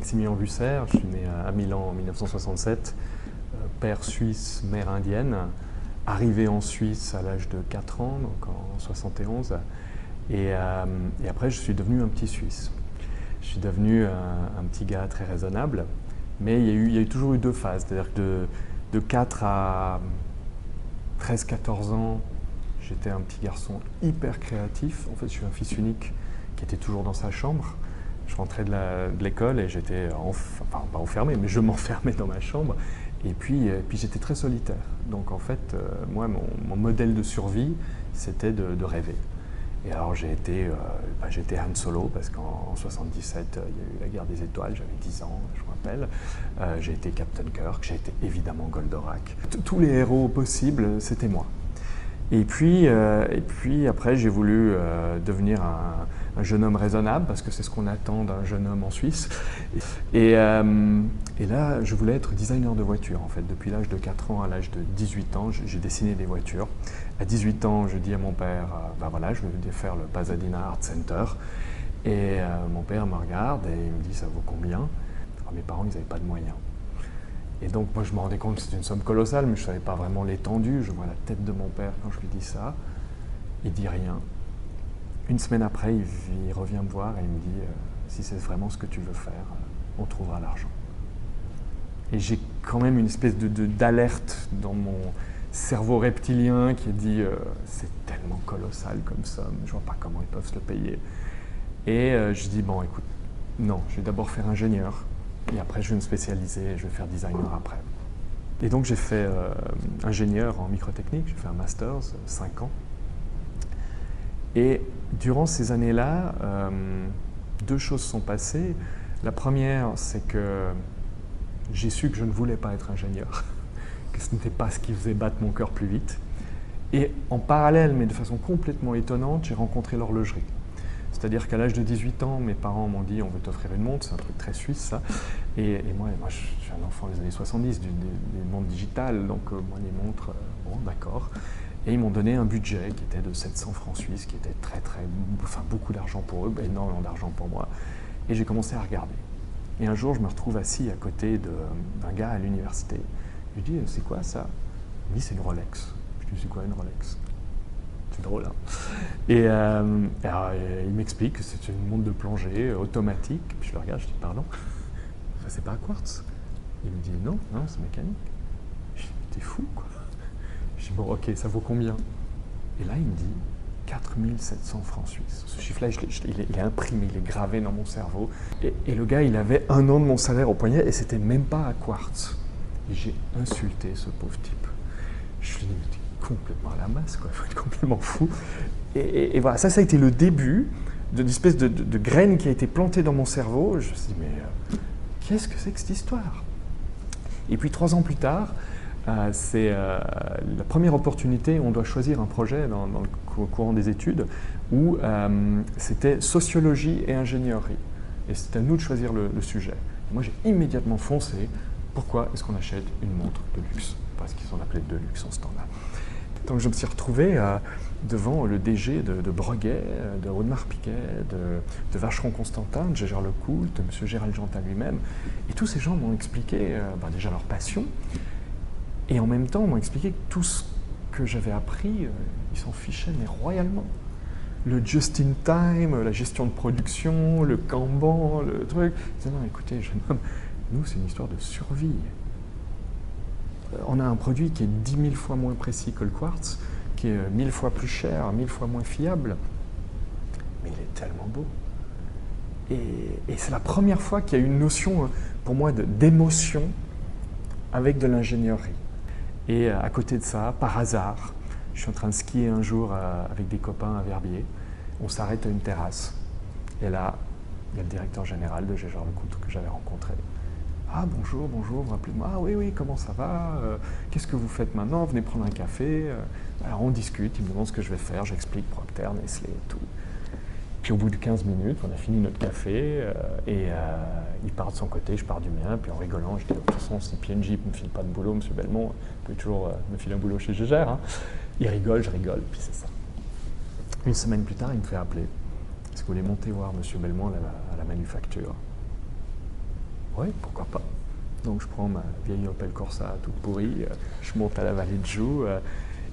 Maximilien Busser, je suis né à Milan en 1967, père suisse, mère indienne, arrivé en Suisse à l'âge de 4 ans, donc en 71, et après je suis devenu un petit Suisse. Je suis devenu un petit gars très raisonnable, mais il y a toujours eu deux phases, c'est-à-dire que de 4 à 13-14 ans, j'étais un petit garçon hyper créatif. En fait, je suis un fils unique qui était toujours dans sa chambre. Je rentrais de l'école et j'étais, enfin pas enfermé, mais je m'enfermais dans ma chambre. Et puis j'étais très solitaire. Donc en fait, moi, mon modèle de survie, c'était de rêver. Et alors j'ai été Han Solo, parce qu'en 77, il y a eu la guerre des étoiles, j'avais 10 ans, je me rappelle. J'ai été Captain Kirk, j'ai été évidemment Goldorak. Tous les héros possibles, c'était moi. Et puis après, j'ai voulu devenir un jeune homme raisonnable, parce que c'est ce qu'on attend d'un jeune homme en Suisse. Et là, je voulais être designer de voitures, en fait. Depuis l'âge de 4 ans à l'âge de 18 ans, j'ai dessiné des voitures. À 18 ans, je dis à mon père, ben voilà, je vais faire le Pasadena Art Center. Et mon père me regarde et il me dit, ça vaut combien? Alors, mes parents, ils n'avaient pas de moyens. Et donc, moi, je me rendais compte que c'était une somme colossale, mais je ne savais pas vraiment l'étendue. Je vois la tête de mon père quand je lui dis ça. Il dit rien. Une semaine après, il revient me voir et il me dit si c'est vraiment ce que tu veux faire, on trouvera l'argent. Et j'ai quand même une espèce d'alerte dans mon cerveau reptilien qui a dit c'est tellement colossal comme somme, je vois pas comment ils peuvent se le payer. Et je dis bon, écoute, non, je vais d'abord faire ingénieur. Et après, je vais me spécialiser et je vais faire designer après. Et donc, j'ai fait ingénieur en microtechnique, j'ai fait un master, 5 ans. Et durant ces années-là, deux choses sont passées. La première, c'est que j'ai su que je ne voulais pas être ingénieur, que ce n'était pas ce qui faisait battre mon cœur plus vite. Et en parallèle, mais de façon complètement étonnante, j'ai rencontré l'horlogerie. C'est-à-dire qu'à l'âge de 18 ans, mes parents m'ont dit « on veut t'offrir une montre », c'est un truc très suisse ça. Et moi, je suis un enfant des années 70, du monde digital, donc moi les montres, bon d'accord. Et ils m'ont donné un budget qui était de 700 francs suisses, qui était beaucoup d'argent pour eux, énormément d'argent pour moi. Et j'ai commencé à regarder. Et un jour, je me retrouve assis à côté d'un gars à l'université. Je lui dis « c'est quoi ça ?» Il me dit « c'est une Rolex ». Je lui dis « c'est quoi une Rolex ?» C'est drôle, hein. Et alors, il m'explique que c'est une montre de plongée automatique. Puis je le regarde, je dis pardon, ça c'est pas à quartz. Il me dit non, c'est mécanique. Je dis t'es fou quoi. Je dis bon ok, ça vaut combien? Et là il me dit 4700 francs suisses. Ce chiffre-là, il est imprimé, il est gravé dans mon cerveau. Et le gars, il avait 1 an de mon salaire au poignet et c'était même pas à quartz. Et j'ai insulté ce pauvre type. Je lui ai dit complètement à la masse, quoi. Il faut être complètement fou. Et voilà, ça a été le début d'une espèce de graine qui a été plantée dans mon cerveau. Je me suis dit, mais qu'est-ce que c'est que cette histoire? Et puis 3 ans plus tard, c'est la première opportunité où on doit choisir un projet dans le courant des études où c'était sociologie et ingénierie. Et c'était à nous de choisir le sujet. Et moi, j'ai immédiatement foncé. Pourquoi est-ce qu'on achète une montre de luxe? Parce qu'ils sont appelés de luxe en ce temps-là. Donc je me suis retrouvé devant le DG de Breguet, de Audemars Piguet, de Vacheron Constantin, de Gégère Lecoultre, de M. Gérald Jantin lui-même. Et tous ces gens m'ont expliqué déjà leur passion, et en même temps m'ont expliqué que tout ce que j'avais appris, ils s'en fichaient mais royalement. Le just-in-time, la gestion de production, le Kanban, le truc. Ils disaient non, écoutez, jeune homme, nous c'est une histoire de survie. On a un produit qui est 10 000 fois moins précis que le quartz, qui est 1000 fois plus cher, 1000 fois moins fiable, mais il est tellement beau. Et c'est la première fois qu'il y a une notion, pour moi, d'émotion avec de l'ingénierie. Et à côté de ça, par hasard, je suis en train de skier un jour avec des copains à Verbier. On s'arrête à une terrasse. Et là, il y a le directeur général de Gégère Lecoultre que j'avais rencontré. Ah bonjour, vous rappelez de moi? Ah oui, comment ça va? Qu'est-ce que vous faites maintenant? Venez prendre un café. Alors on discute, il me demande ce que je vais faire, j'explique Procter, Nestlé et tout. Puis au bout de 15 minutes, on a fini notre café et il part de son côté, je pars du mien, puis en rigolant, je dis de toute façon si P&G ne me file pas de boulot, M. Belmont, il peut toujours me filer un boulot chez Gégère. Hein. Il rigole, je rigole, puis c'est ça. Une semaine plus tard, il me fait appeler. Est-ce que vous voulez monter voir M. Belmont à la manufacture? Oui, pourquoi pas. Donc je prends ma vieille Opel Corsa toute pourrie, je monte à la vallée de Joux,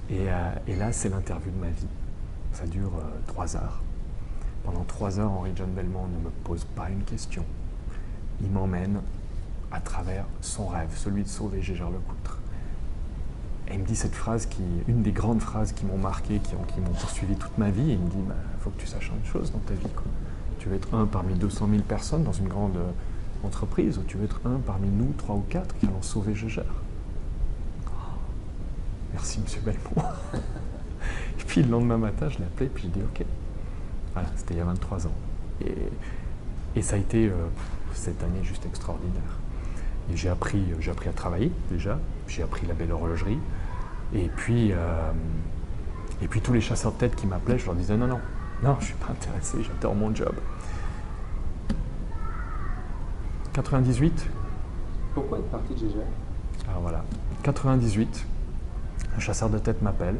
et là c'est l'interview de ma vie. Ça dure 3 heures. Pendant 3 heures, Henri John Belmont ne me pose pas une question. Il m'emmène à travers son rêve, celui de sauver Gégère-Lecoutre. Et il me dit cette phrase, une des grandes phrases qui m'ont marqué, qui m'ont poursuivi toute ma vie. Il me dit, faut que tu saches une chose dans ta vie, quoi. Tu veux être un parmi 200 000 personnes dans une grande entreprise, ou tu veux être un parmi nous, 3 ou 4, qui allons sauver Gégère. Oh, merci, monsieur Belmont. Et puis le lendemain matin, je l'ai appelé, puis j'ai dit, ok. Voilà, c'était il y a 23 ans. Et ça a été cette année juste extraordinaire. Et j'ai appris à travailler déjà, j'ai appris la belle horlogerie. Et puis tous les chasseurs de tête qui m'appelaient, je leur disais non, je ne suis pas intéressé, j'adore mon job. 98. Pourquoi être parti de Gégère? Alors voilà, 98, un chasseur de tête m'appelle,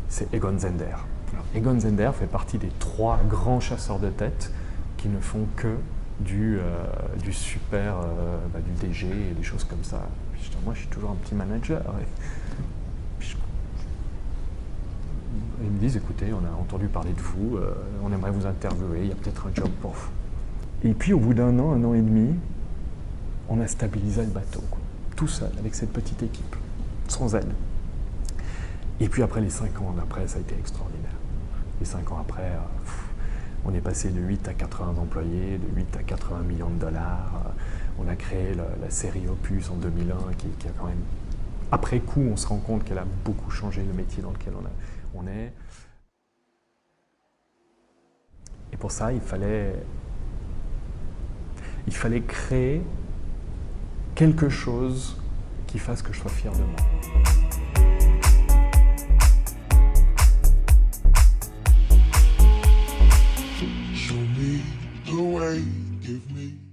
c'est Egon Zehnder. Alors, Egon Zehnder fait partie des 3 grands chasseurs de tête qui ne font que du super, du DG et des choses comme ça. Puis, moi, je suis toujours un petit manager. Ils me disent, écoutez, on a entendu parler de vous, on aimerait vous interviewer, il y a peut-être un job pour vous. Et puis, au bout d'un an et demi, on a stabilisé le bateau, quoi, tout seul, avec cette petite équipe, sans elle. Et puis après, les 5 ans après, ça a été extraordinaire. Les 5 ans après, on est passé de 8 à 80 employés, de 8 à 80 millions de dollars. On a créé la série Opus en 2001, qui a quand même, après coup, on se rend compte qu'elle a beaucoup changé le métier dans lequel on est. Et pour ça, il fallait créer quelque chose qui fasse que je sois fier de moi. Show me the way, give me